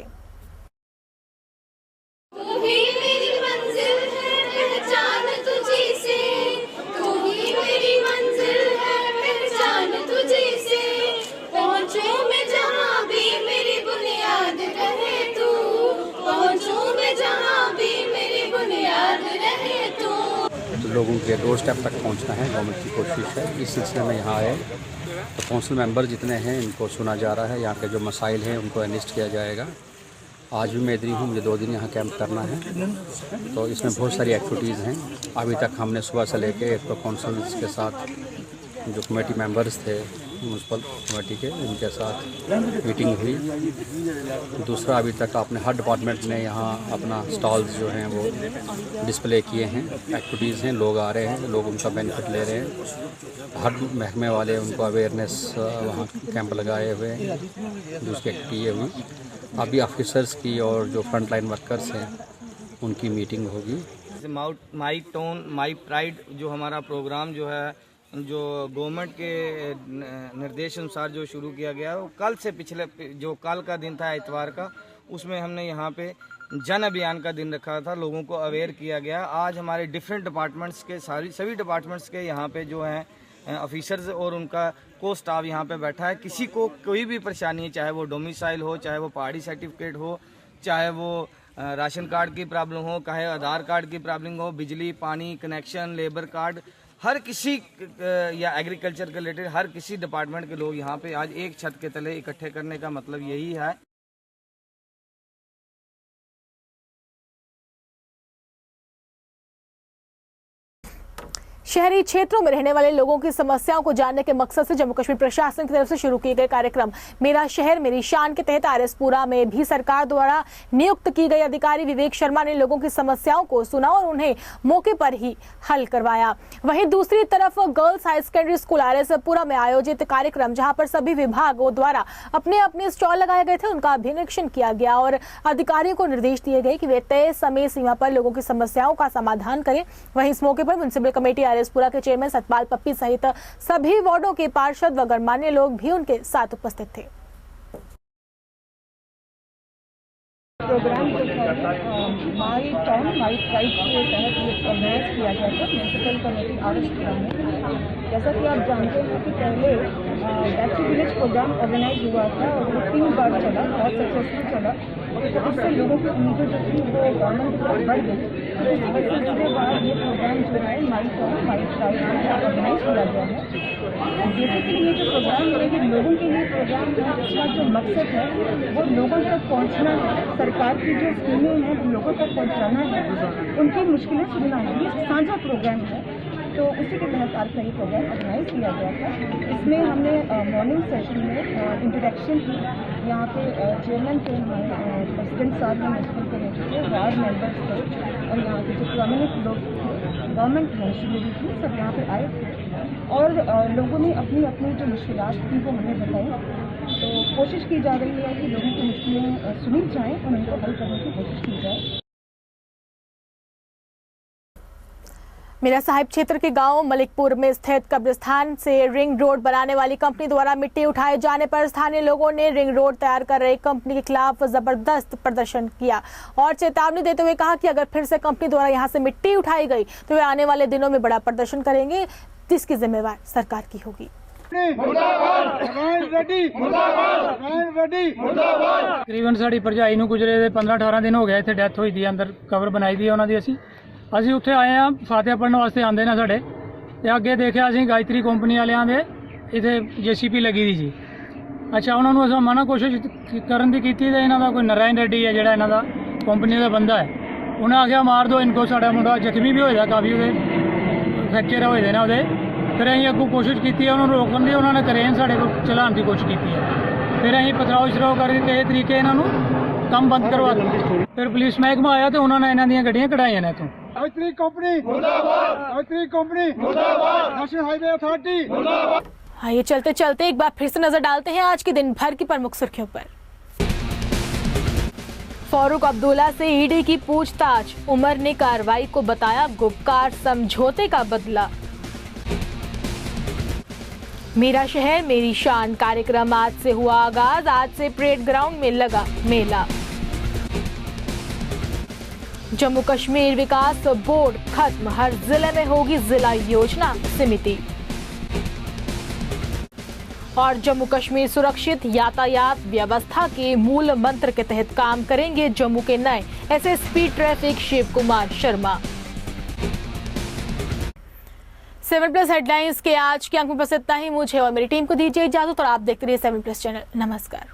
लोगों के डोर स्टेप तक पहुंचना है गवर्नमेंट की कोशिश है। इस सिलसिले में यहाँ आए तो काउंसिल मेंबर जितने हैं इनको सुना जा रहा है। यहाँ के जो मसाइल हैं उनको एलिस्ट किया जाएगा। आज भी मैं इधर हूँ, मुझे 2 दिन यहाँ कैंप करना है तो इसमें बहुत सारी एक्टिविटीज़ हैं। अभी तक हमने सुबह से लेके एक तो काउंसिल्स के साथ जो कमेटी मेंबर्स थे म्यूनसिपल कमेटी के उनके साथ मीटिंग हुई। दूसरा अभी तक आपने हर डिपार्टमेंट ने यहाँ अपना स्टॉल्स जो हैं वो डिस्प्ले किए हैं। एक्टिविटीज़ हैं, लोग आ रहे हैं, लोग उनका बेनिफिट ले रहे हैं। हर महकमे वाले उनको अवेयरनेस वहाँ कैंप लगाए हुए हैं जो उसकी एक्टिविटी हुई। अभी ऑफिसर्स की और जो फ्रंट लाइन वर्कर्स हैं उनकी मीटिंग होगी। माई टाउन माई प्राइड जो हमारा प्रोग्राम जो है जो गवर्नमेंट के निर्देश अनुसार जो शुरू किया गया वो कल से पिछले जो कल का दिन था इतवार का उसमें हमने यहाँ पे जन अभियान का दिन रखा था। लोगों को अवेयर किया गया। आज हमारे डिफरेंट डिपार्टमेंट्स के सभी डिपार्टमेंट्स के यहाँ पे जो हैं ऑफिसर्स और उनका को स्टाफ यहाँ पे बैठा है। किसी को कोई भी परेशानी है, चाहे वो डोमिसाइल हो, चाहे वो पहाड़ी सर्टिफिकेट हो, चाहे वो राशन कार्ड की प्रॉब्लम हो, चाहे आधार कार्ड की प्रॉब्लम हो, बिजली पानी कनेक्शन लेबर कार्ड, हर किसी या एग्रीकल्चर के रिलेटेड हर किसी डिपार्टमेंट के लोग यहाँ पे आज एक छत के तले इकट्ठे करने का मतलब यही है। शहरी क्षेत्रों में रहने वाले लोगों की समस्याओं को जानने के मकसद से जम्मू कश्मीर प्रशासन की तरफ से शुरू किए गए कार्यक्रम मेरा शहर मेरी शान के तहत RS-पुरा में भी सरकार द्वारा नियुक्त की गई अधिकारी विवेक शर्मा ने लोगों की समस्याओं को सुना और उन्हें मौके पर ही हल करवाया। वहीं दूसरी तरफ गर्ल्स हाई सेकेंडरी स्कूल RS-पुरा में आयोजित कार्यक्रम जहाँ पर सभी विभागों द्वारा अपने अपने स्टॉल लगाए गए थे उनका भी निरीक्षण किया गया और अधिकारियों को निर्देश दिए गए कि वे तय समय सीमा पर लोगों की समस्याओं का समाधान करें। वहीं इस मौके पर म्युनिसिपल कमेटी RS-पुरा के चेयरमैन सतपाल पप्पी सहित सभी वार्डों के पार्षद व गणमान्य लोग भी उनके साथ उपस्थित थे। प्रोग्राम जो है माई टाउन माई प्राइड के तहत ये ऑर्गेनाइज किया गया था म्यूनसिपल कमेटी आरएसपुरा में। जैसा कि आप जानते हैं कि पहले back to village program organize हुआ था और वो 3 बार चला, बहुत सक्सेसफुल चला। तो उससे लोगों की उम्मीदें जो थी वो गवर्नमेंट की तरफ बढ़ गई। तो इस सिलसिले के बाद ये प्रोग्राम जो है my town my pride organize किया गया है। बेसिकली ये जो प्रोग्राम है ये लोगों के लिए प्रोग्राम है, जिसका जो मकसद है वो लोगों तक पहुंचना है। सरकार की जो स्कीमें हैं वो लोगों तक पहुंचाना है, उनकी मुश्किलें सुनना है। ये साझा प्रोग्राम है, तो उसी के तहत आज का ये प्रोग्राम ऑर्गेनाइज किया गया था। इसमें हमने मॉर्निंग सेशन में इंट्रोडक्शन की। यहाँ पे चेयरमैन थे हमारे प्रेसिडेंट साहब ने म्यूनसिपल कमेटी के, वार्ड मेंबर्स थे और यहाँ के जो प्रोमिनेंट लोग थे, गवर्नमेंट मशीनरी थी, सब यहाँ पे आए थे और लोगों ने अपनी अपनी जो मुश्किलात थी वो हमें बताई। तो कोशिश की जा रही है कि लोगों की मुश्किलें सुनी जाएँ और उनको हल करने की कोशिश की जाए। मेरा साहिब क्षेत्र के गांव मलिकपुर में स्थित कब्रिस्तान से रिंग रोड बनाने वाली कंपनी द्वारा मिट्टी उठाए जाने पर स्थानीय लोगों ने रिंग रोड तैयार कर रही कंपनी के खिलाफ जबरदस्त प्रदर्शन किया और चेतावनी देते हुए कहा कि अगर फिर से कंपनी द्वारा यहां से मिट्टी उठाई गई तो वे आने वाले दिनों में बड़ा प्रदर्शन करेंगे, जिसकी जिम्मेवार सरकार की होगी। तकरीबन साड़ी भरजाई नूं गुजरे 15-18 दिन हो गए, इत्थे डैथ हुई दी, अंदर कबर बनाई दी उन्हां दी। ਅਸੀਂ ਉੱਥੇ ਆਏ ਆ ਫਾਤਿਹਾ ਪੜਨ ਵਾਸਤੇ ਆਂਦੇ ਨੇ ਸਾਡੇ ਤੇ ਅੱਗੇ ਦੇਖਿਆ ਅਸੀਂ ਗਾਇਤਰੀ ਕੰਪਨੀ ਵਾਲਿਆਂ ਦੇ ਇੱਥੇ ਜੀਸੀਪੀ ਲੱਗੀ ਦੀ ਸੀ। ਅੱਛਾ ਉਹਨਾਂ ਨੂੰ ਅਸੀਂ ਮਨਾ ਕੋਸ਼ਿਸ਼ ਕਰਨ ਦੀ ਕੀਤੀ ਤੇ ਇਹਨਾਂ ਦਾ ਕੋਈ ਨਰਾਇਣ ਰੈਡੀ ਹੈ ਜਿਹੜਾ ਇਹਨਾਂ ਦਾ ਕੰਪਨੀ ਦਾ ਬੰਦਾ ਹੈ, ਉਹਨੇ ਆਖਿਆ ਮਾਰ ਦਿਓ ਇਨਕੋ। ਸਾਡਾ ਮੁੰਡਾ ਜ਼ਖਮੀ ਵੀ ਹੋਇਆ ਕਾਫੀ, ਉਹਦੇ ਫ੍ਰੈਕਚਰ ਹੋਏ ਦੇ ਨੇ ਉਹਦੇ। ਫਿਰ ਅਸੀਂ ਅੱਗੋਂ ਕੋਸ਼ਿਸ਼ ਕੀਤੀ ਉਹਨਾਂ ਨੂੰ ਰੋਕਣ ਦੀ, ਉਹਨਾਂ ਨੇ ਕਰੇਨ ਸਾਡੇ ਕੋਲ ਚਲਾਉਣ ਦੀ ਕੋਸ਼ਿਸ਼ ਕੀਤੀ ਹੈ। ਫਿਰ ਅਸੀਂ ਪਥਰਾਓ ਸ਼ਰਾਓ ਕਰਕੇ ਕਿਸੇ ਤਰੀਕੇ ਇਹਨਾਂ ਨੂੰ ਕੰਮ ਬੰਦ ਕਰਵਾ ਦਿੱਤਾ। ਫਿਰ ਪੁਲਿਸ ਮਹਿਕਮਾ ਆਇਆ ਤੇ ਉਹਨਾਂ ਨੇ ਇਹਨਾਂ ਦੀਆਂ ਗੱਡੀਆਂ ਕਢਾਈਆਂ ਨੇ ਇੱਥੋਂ। गायत्री कंपनी मुर्दाबाद, गायत्री कंपनी मुर्दाबाद, नेशनल हाईवे अथॉरिटी मुर्दाबाद। आइए चलते चलते एक बार फिर से नजर डालते हैं आज के दिन भर की प्रमुख सुर्खियों पर। फारूक अब्दुल्ला से ईडी की पूछताछ, उमर ने कार्रवाई को बताया गुपकार समझौते का बदला। मेरा शहर मेरी शान कार्यक्रम आज से हुआ आगाज, आज से परेड ग्राउंड में लगा मेला। जम्मू कश्मीर विकास बोर्ड खत्म, हर जिले में होगी जिला योजना समिति। और जम्मू कश्मीर सुरक्षित यातायात व्यवस्था के मूल मंत्र के तहत काम करेंगे जम्मू के नए SSP traffic Shiv Kumar Sharma. 7+ headlines के आज के अंक में बस इतना ही। मुझे और मेरी टीम को दीजिए इजाजत और आप देखते रहिए 7+ चैनल। नमस्कार।